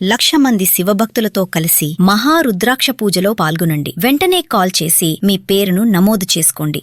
1,00,000 మంది శివభక్తులతో కలిసి మహారుద్రాక్ష పూజలో పాల్గొనండి. వెంటనే కాల్ చేసి మీ పేరును నమోదు చేసుకోండి.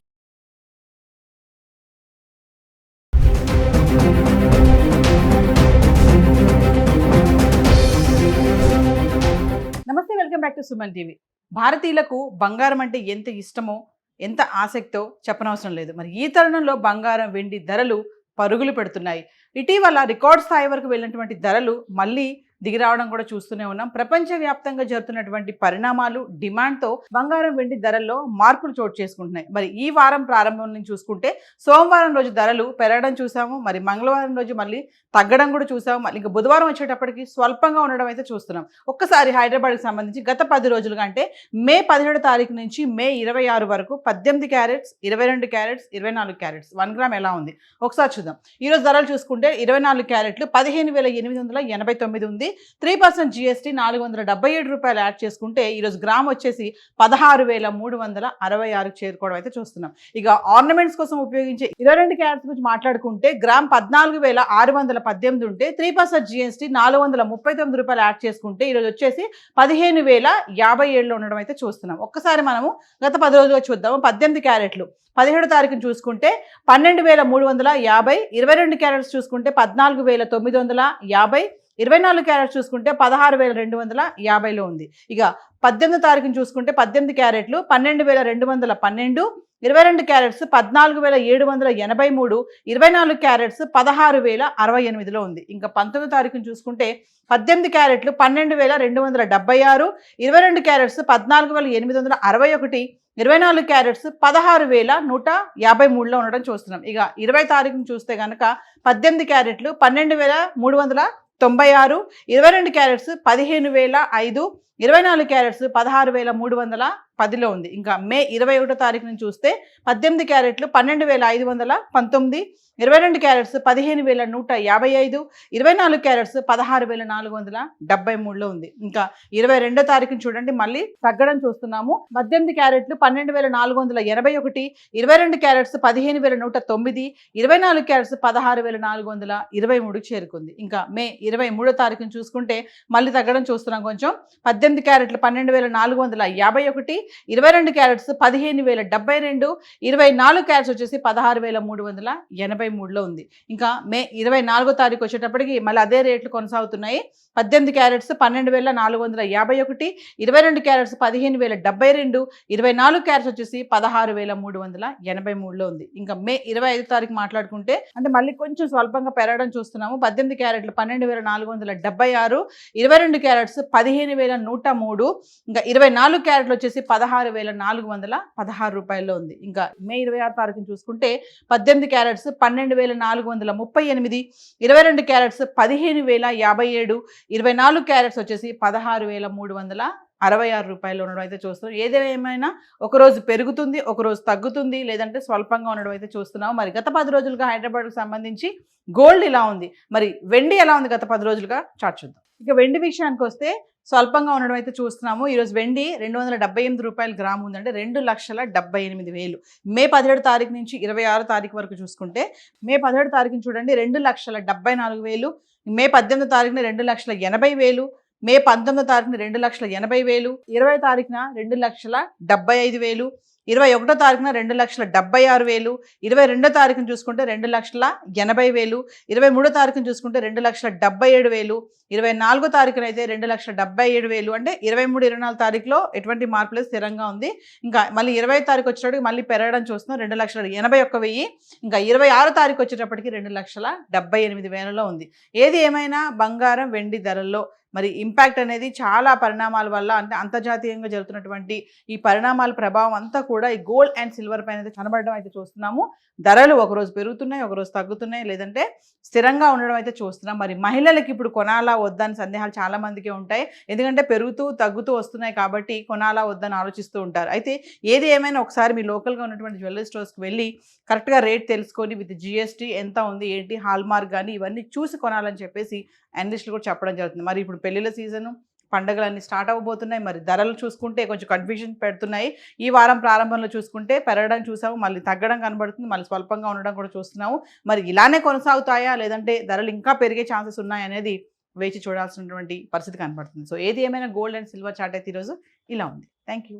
నమస్తే, welcome back to Suman TV. భారతీయులకు బంగారం అంటే ఎంత ఇష్టమో, ఎంత ఆసక్తో చెప్పనవసరం లేదు. మరి ఈ తరుణంలో బంగారం, వెండి ధరలు పరుగులు పెడుతున్నాయి. ఇటీవల రికార్డ్ స్థాయి వరకు వెళ్ళినటువంటి ధరలు మళ్ళీ దిగిరావడం కూడా చూస్తూనే ఉన్నాం. ప్రపంచవ్యాప్తంగా జరుగుతున్నటువంటి పరిణామాలు, డిమాండ్తో బంగారం, వెండి ధరల్లో మార్పులు చోటు చేసుకుంటున్నాయి. మరి ఈ వారం ప్రారంభం నుంచి చూసుకుంటే సోమవారం రోజు ధరలు పెరగడం చూసాము, మరి మంగళవారం రోజు మళ్ళీ తగ్గడం కూడా చూసాము, మళ్ళీ ఇంకా బుధవారం వచ్చేటప్పటికి స్వల్పంగా ఉండడం అయితే చూస్తున్నాం. ఒక్కసారి హైదరాబాద్కి సంబంధించి గత 10 రోజులుగా అంటే మే 17 తారీఖు నుంచి మే 26 వరకు 18 క్యారెట్స్, 22 క్యారెట్స్, 24 క్యారెట్స్ 1 గ్రామ్ ఎలా ఉంది ఒకసారి చూద్దాం. ఈరోజు ధరలు చూసుకుంటే 24 క్యారెట్లు 15,889 ఉంది. 3% GST 477 రూపాయలు యాడ్ చేసుకుంటే ఈరోజు గ్రామ్ వచ్చేసి 16,366 చేరుకోవడం అయితే చూస్తున్నాం. ఇక ఆర్నమెంట్స్ కోసం ఉపయోగించే 22 క్యారెట్స్ గురించి మాట్లాడుకుంటే గ్రామ్ 14,618 ఉంటే 3% GST 439 రూపాయలు యాడ్ చేసుకుంటే ఈరోజు వచ్చేసి 15,057లో ఉండడం అయితే చూస్తున్నాం. ఒక్కసారి మనము గత 10 రోజులుగా చూద్దాము. 18 క్యారెట్లు 17 తారీఖును చూసుకుంటే 12,350, 22 క్యారెట్స్ చూసుకుంటే 14,950, 24 క్యారెట్స్ చూసుకుంటే 16,250లో ఉంది. ఇక 18 తారీఖును చూసుకుంటే 18 క్యారెట్లు 12,212, 22 క్యారెట్స్ 14,783, 24 క్యారెట్స్ 16,068లో ఉంది. ఇంకా 19 తారీఖును చూసుకుంటే 18 క్యారెట్లు 12,276, 22 క్యారెట్స్ 14,861, 24 క్యారెట్స్ 16,153లో ఉండడం చూస్తున్నాం. ఇక 20 తారీఖును చూస్తే కనుక 18 క్యారెట్లు 12,396, 22 క్యారెట్స్ 15,005, 24 క్యారెట్స్ 16,310లో ఉంది. ఇంకా మే 21 తారీఖు నుంచి చూస్తే 18 క్యారెట్లు 12,519, 22 క్యారెట్స్ 15,155, 24 క్యారెట్స్ 16,473లో ఉంది. ఇంకా 22 తారీఖుని చూడండి, మళ్ళీ తగ్గడం చూస్తున్నాము. 18 క్యారెట్లు 12,481, 22 క్యారెట్స్ 15,109, 24 క్యారెట్స్ 16,423 చేరుకుంది. ఇంకా మే 23 తారీఖుని చూసుకుంటే మళ్ళీ తగ్గడం చూస్తున్నాం కొంచెం. 18 క్యారెట్లు 12,451, 22 క్యారెట్స్ 15,072, 24 క్యారెట్స్ వచ్చేసి 16,383లో ఉంది. ఇంకా మే 24 తారీఖు వచ్చేటప్పటికి మళ్ళీ అదే రేట్లు కొనసాగుతున్నాయి. 18 క్యారెట్స్ 12,451, 22 క్యారెట్స్ 15,072, 24 క్యారెట్స్ వచ్చేసి 16,383లో ఉంది. ఇంకా మే 25 తారీఖు మాట్లాడుకుంటే అంటే మళ్ళీ కొంచెం స్వల్పంగా పెరగడం చూస్తున్నాము. 18 క్యారెట్లు 12,476, 22 క్యారెట్స్ 15,103, ఇంకా 24 క్యారెట్లు వచ్చేసి 16,416 రూపాయల్లో ఉంది. ఇంకా మే 26 తారీఖుని చూసుకుంటే 18 క్యారెట్స్ 12,438, 22 క్యారెట్స్ 15,057, 24 క్యారెట్స్ వచ్చేసి 16,366 రూపాయలు ఉండడం అయితే చూస్తున్నాం. ఏదేమైనా ఒకరోజు పెరుగుతుంది, ఒకరోజు తగ్గుతుంది, లేదంటే స్వల్పంగా ఉండడం అయితే చూస్తున్నాం. మరి గత 10 రోజులుగా హైదరాబాద్కు సంబంధించి గోల్డ్ ఇలా ఉంది, మరి వెండి ఎలా ఉంది గత 10 రోజులుగా చార్ట్ చూద్దాం. ఇక వెండి విషయానికి వస్తే స్వల్పంగా ఉండడం అయితే చూస్తున్నాము. ఈరోజు వెండి 278 రూపాయలు గ్రాము ఉందంటే 2,78,000. మే 17 తారీఖు నుంచి 26 తారీఖు వరకు చూసుకుంటే మే 17 తారీఖుని చూడండి 2,74,000, మే 18 తారీఖున 2,80,000, మే 19 తారీఖున 2,80,000, 20 తారీఖున 2,75,000, 21 తారీఖున 2,76,000, 22 తారీఖున చూసుకుంటే 2,80,000, 23 తారీఖున చూసుకుంటే 2,77,000, 24 తారీఖున అయితే 2,77,000. అంటే 23, 24 తారీఖులో ఎటువంటి మార్పు లేదు, స్థిరంగా ఉంది. ఇంకా మళ్ళీ 20 తారీఖు వచ్చేటప్పటికి మళ్ళీ పెరగడం చూస్తున్నాం, 2,81,000. ఇంకా 26 తారీఖు వచ్చేటప్పటికి 2,78,000లో ఉంది. ఏది ఏమైనా బంగారం, వెండి ధరల్లో మరి ఇంపాక్ట్ అనేది చాలా పరిణామాల వల్ల, అంటే అంతర్జాతీయంగా జరుగుతున్నటువంటి ఈ పరిణామాల ప్రభావం అంతా కూడా ఈ గోల్డ్ అండ్ సిల్వర్ పైన అయితే కనబడడం అయితే చూస్తున్నాము. ధరలు ఒకరోజు పెరుగుతున్నాయి, ఒకరోజు తగ్గుతున్నాయి, లేదంటే స్థిరంగా ఉండడం అయితే చూస్తున్నాం. మరి మహిళలకి ఇప్పుడు కొనాలా వద్దని సందేహాలు చాలా మందికి ఉంటాయి. ఎందుకంటే పెరుగుతూ తగ్గుతూ వస్తున్నాయి కాబట్టి కొనాలా వద్దని ఆలోచిస్తూ ఉంటారు. అయితే ఏది ఏమైనా ఒకసారి మీ లోకల్గా ఉన్నటువంటి జ్యువెలరీ స్టోర్స్కి వెళ్ళి కరెక్ట్గా రేట్ తెలుసుకొని విత్ GST ఎంత ఉంది ఏంటి, హాల్మార్క్ కానీ ఇవన్నీ చూసి కొనాలని చెప్పేసి అనలిస్టులు కూడా చెప్పడం జరుగుతుంది. మరి ఇప్పుడు పెళ్లిళ్ళ సీజను, పండుగలన్నీ స్టార్ట్ అవ్వబోతున్నాయి. మరి ధరలు చూసుకుంటే కొంచెం కన్ఫ్యూజన్ పెడుతున్నాయి. ఈ వారం ప్రారంభంలో చూసుకుంటే పెరగడం చూసాము, మళ్ళీ తగ్గడం కనబడుతుంది, మళ్ళీ స్వల్పంగా ఉండడం కూడా చూస్తున్నాము. మరి ఇలానే కొనసాగుతాయా, లేదంటే ధరలు ఇంకా పెరిగే ఛాన్సెస్ ఉన్నాయనేది వేచి చూడాల్సినటువంటి పరిస్థితి కనపడుతుంది. సో ఏది ఏమైనా గోల్డ్ అండ్ సిల్వర్ చార్ట్ అయితే ఈరోజు ఇలా ఉంది. Thank you.